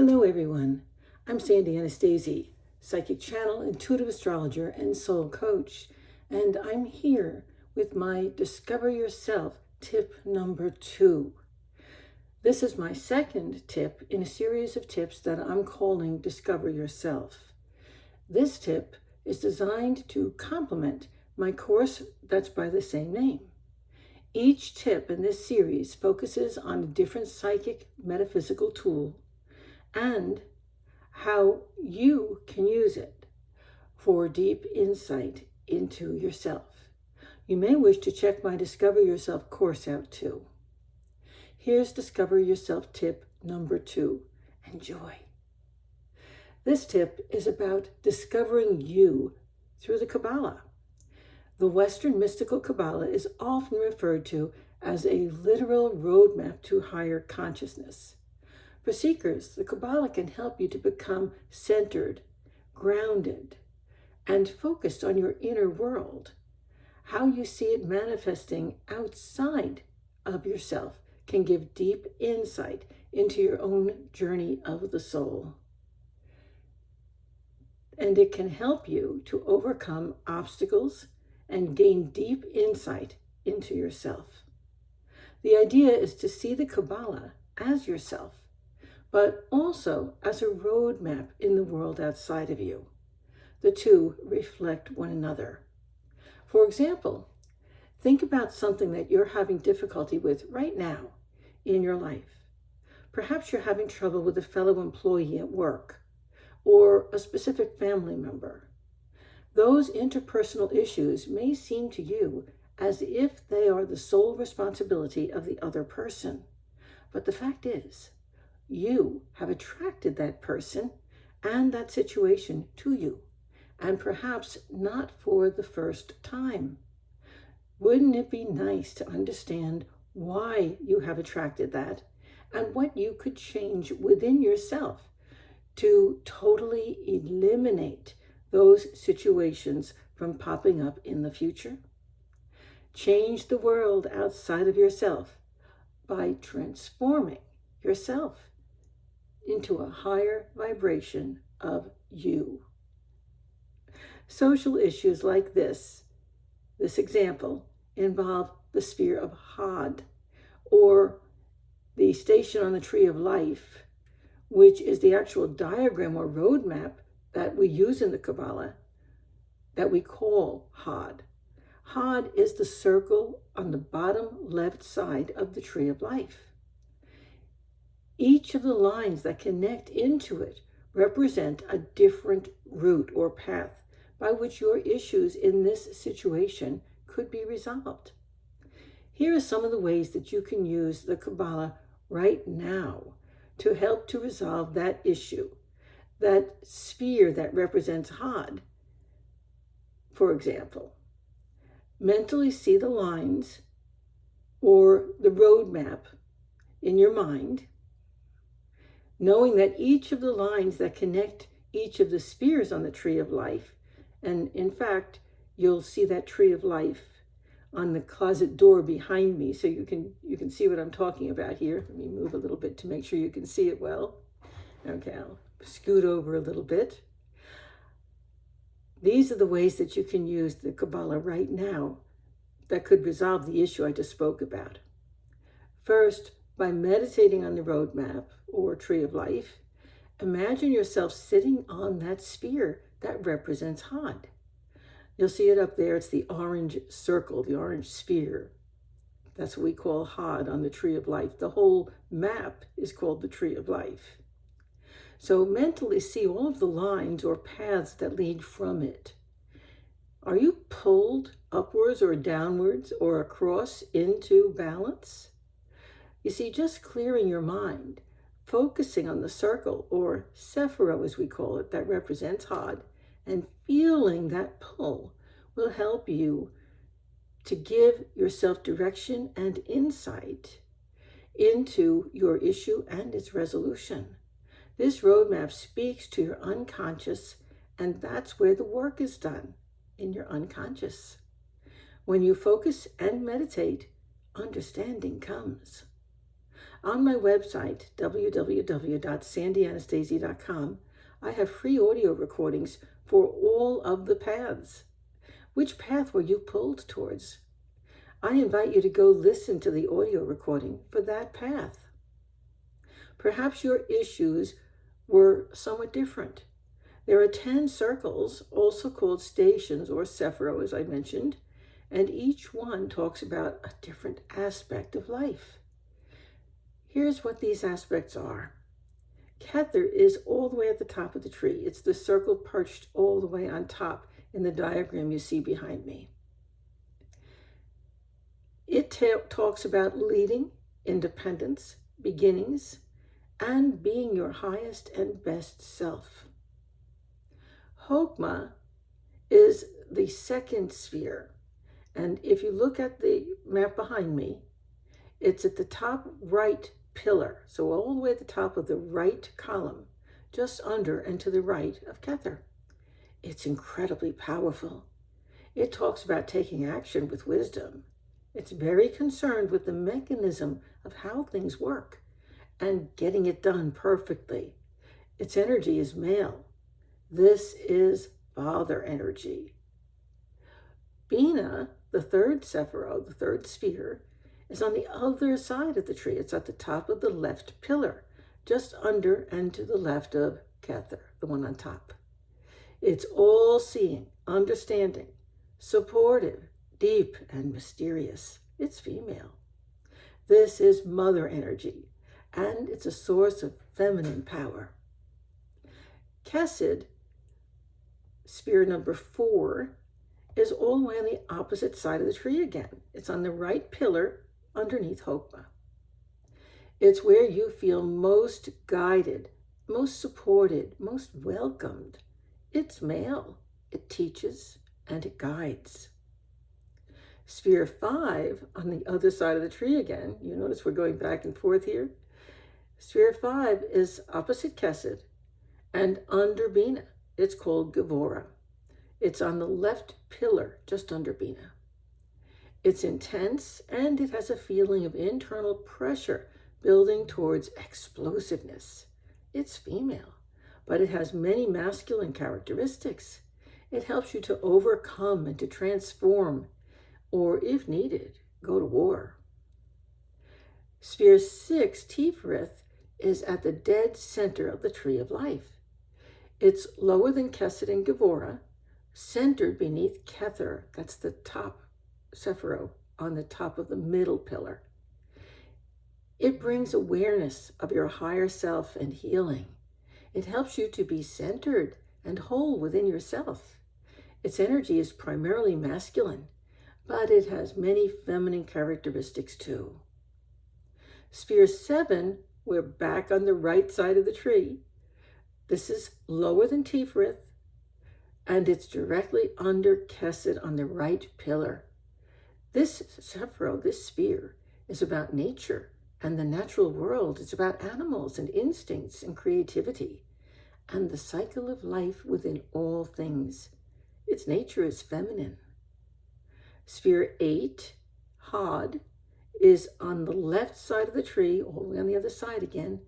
Hello everyone, I'm Sandy Anastasi, psychic channel, intuitive astrologer, and soul coach, and I'm here with my Discover Yourself tip number 2. This is my second tip in a series of tips that I'm calling Discover Yourself. This tip is designed to complement my course that's by the same name. Each tip in this series focuses on a different psychic metaphysical tool and how you can use it for deep insight into yourself. You may wish to check my Discover Yourself course out too. Here's Discover Yourself tip number 2. Enjoy. This tip is about discovering you through the Kabbala. The Western mystical Kabbala is often referred to as a literal roadmap to higher consciousness. For seekers, the Kabbala can help you to become centered, grounded, and focused on your inner world. How you see it manifesting outside of yourself can give deep insight into your own journey of the soul. And it can help you to overcome obstacles and gain deep insight into yourself. The idea is to see the Kabbala as yourself, but also as a roadmap in the world outside of you. The two reflect one another. For example, think about something that you're having difficulty with right now in your life. Perhaps you're having trouble with a fellow employee at work or a specific family member. Those interpersonal issues may seem to you as if they are the sole responsibility of the other person. But the fact is, you have attracted that person and that situation to you, and perhaps not for the first time. Wouldn't it be nice to understand why you have attracted that and what you could change within yourself to totally eliminate those situations from popping up in the future? Change the world outside of yourself by transforming yourself into a higher vibration of you. Social issues like this example, involve the sphere of Had, or the station on the tree of life, which is the actual diagram or roadmap that we use in the Kabbala that we call Had. Had is the circle on the bottom left side of the tree of life. Each of the lines that connect into it represent a different route or path by which your issues in this situation could be resolved. Here are some of the ways that you can use the Kabbala right now to help to resolve that issue, that sphere that represents Had. For example, mentally see the lines or the roadmap in your mind, knowing that each of the lines that connect each of the spheres on the tree of life, and in fact, you'll see that tree of life on the closet door behind me, so you can see what I'm talking about here. Let me move a little bit to make sure you can see it well. Okay, I'll scoot over a little bit. These are the ways that you can use the Kabbala right now that could resolve the issue I just spoke about. First, by meditating on the roadmap or tree of life, imagine yourself sitting on that sphere that represents Had. You'll see it up there. It's the orange circle, the orange sphere. That's what we call Had on the tree of life. The whole map is called the tree of life. So mentally see all of the lines or paths that lead from it. Are you pulled upwards or downwards or across into balance? You see, just clearing your mind, focusing on the circle, or Sephira as we call it, that represents Had, and feeling that pull will help you to give yourself direction and insight into your issue and its resolution. This roadmap speaks to your unconscious, and that's where the work is done, in your unconscious. When you focus and meditate, understanding comes. On my website, www.sandyanastasia.com, I have free audio recordings for all of the paths. Which path were you pulled towards? I invite you to go listen to the audio recording for that path. Perhaps your issues were somewhat different. There are 10 circles, also called stations or sephiro, as I mentioned, and each one talks about a different aspect of life. Here's what these aspects are. Kether is all the way at the top of the tree. It's the circle perched all the way on top in the diagram you see behind me. It talks about leading, independence, beginnings, and being your highest and best self. Hokmah is the second sphere, and if you look at the map behind me, it's at the top right pillar, so all the way at the top of the right column, just under and to the right of Kether. It's incredibly powerful. It talks about taking action with wisdom. It's very concerned with the mechanism of how things work and getting it done perfectly. Its energy is male. This is father energy. Bina, the third sephiro, the third sphere, is on the other side of the tree. It's at the top of the left pillar, just under and to the left of Kether, the one on top. It's all-seeing, understanding, supportive, deep, and mysterious. It's female. This is mother energy, and it's a source of feminine power. Kesed, sphere number 4, is all the way on the opposite side of the tree again. It's on the right pillar underneath Hokmah. It's where you feel most guided, most supported, most welcomed. It's male. It teaches and it guides. Sphere 5, on the other side of the tree again, you notice we're going back and forth here. Sphere 5 is opposite Kesed and under Bina. It's called Gevora. It's on the left pillar, just under Bina. It's intense and it has a feeling of internal pressure building towards explosiveness. It's female, but it has many masculine characteristics. It helps you to overcome and to transform, or if needed, go to war. Sphere 6, Tiferet, is at the dead center of the tree of life. It's lower than Kesed and Gevora, centered beneath Kether, that's the top sephiro, on the top of the middle pillar. It brings awareness of your higher self and healing. It helps you to be centered and whole within yourself. Its energy is primarily masculine, but it has many feminine characteristics too. Sphere 7, we're back on the right side of the tree. This is lower than Tiferet, and it's directly under Kesed on the right pillar. This sephiro, this sphere, is about nature and the natural world. It's about animals and instincts and creativity and the cycle of life within all things. Its nature is feminine. Sphere 8, Hod, is on the left side of the tree, all the way on the other side again,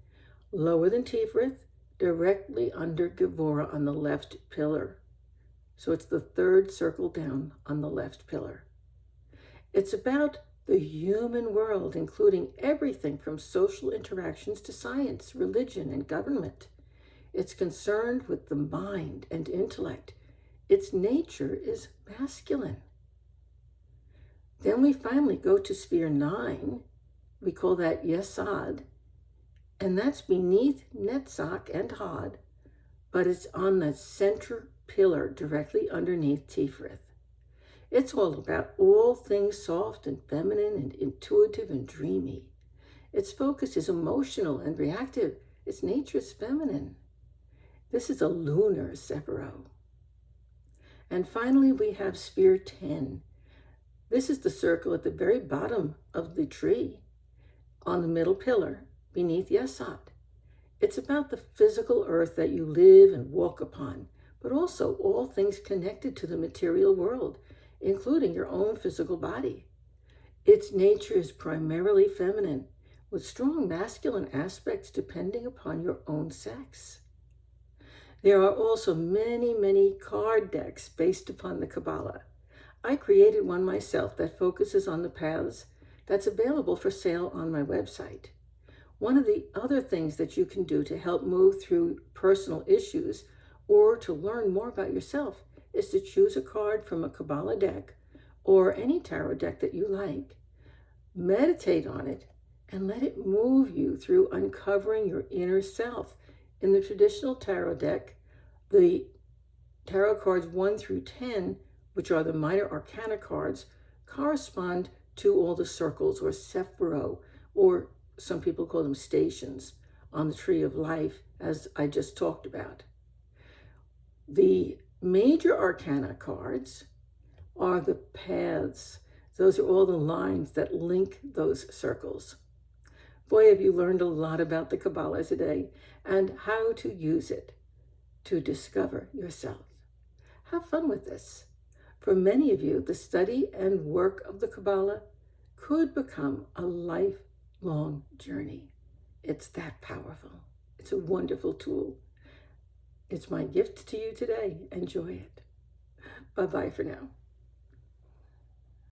lower than Tiferet, directly under Gevora on the left pillar. So it's the third circle down on the left pillar. It's about the human world, including everything from social interactions to science, religion, and government. It's concerned with the mind and intellect. Its nature is masculine. Then we finally go to sphere 9. We call that Yesod, and that's beneath Netzach and Hod, but it's on the center pillar directly underneath Tiferet. It's all about all things soft and feminine and intuitive and dreamy. Its focus is emotional and reactive. Its nature is feminine. This is a lunar sephiro. And finally, we have sphere 10. This is the circle at the very bottom of the tree, on the middle pillar, beneath Yesod. It's about the physical earth that you live and walk upon, but also all things connected to the material world, including your own physical body. Its nature is primarily feminine, with strong masculine aspects depending upon your own sex. There are also many, many card decks based upon the Kabbala. I created one myself that focuses on the paths that's available for sale on my website. One of the other things that you can do to help move through personal issues or to learn more about yourself is to choose a card from a Kabbala deck or any tarot deck that you like. Meditate on it and let it move you through uncovering your inner self. In the traditional tarot deck, the tarot cards 1 through 10, which are the minor arcana cards, correspond to all the circles or sephiro, or some people call them stations, on the tree of life, as I just talked about. The major arcana cards are the paths. Those are all the lines that link those circles. Boy, have you learned a lot about the Kabbala today and how to use it to discover yourself. Have fun with this. For many of you, the study and work of the Kabbala could become a lifelong journey. It's that powerful. It's a wonderful tool. It's my gift to you today. Enjoy it. Bye-bye for now.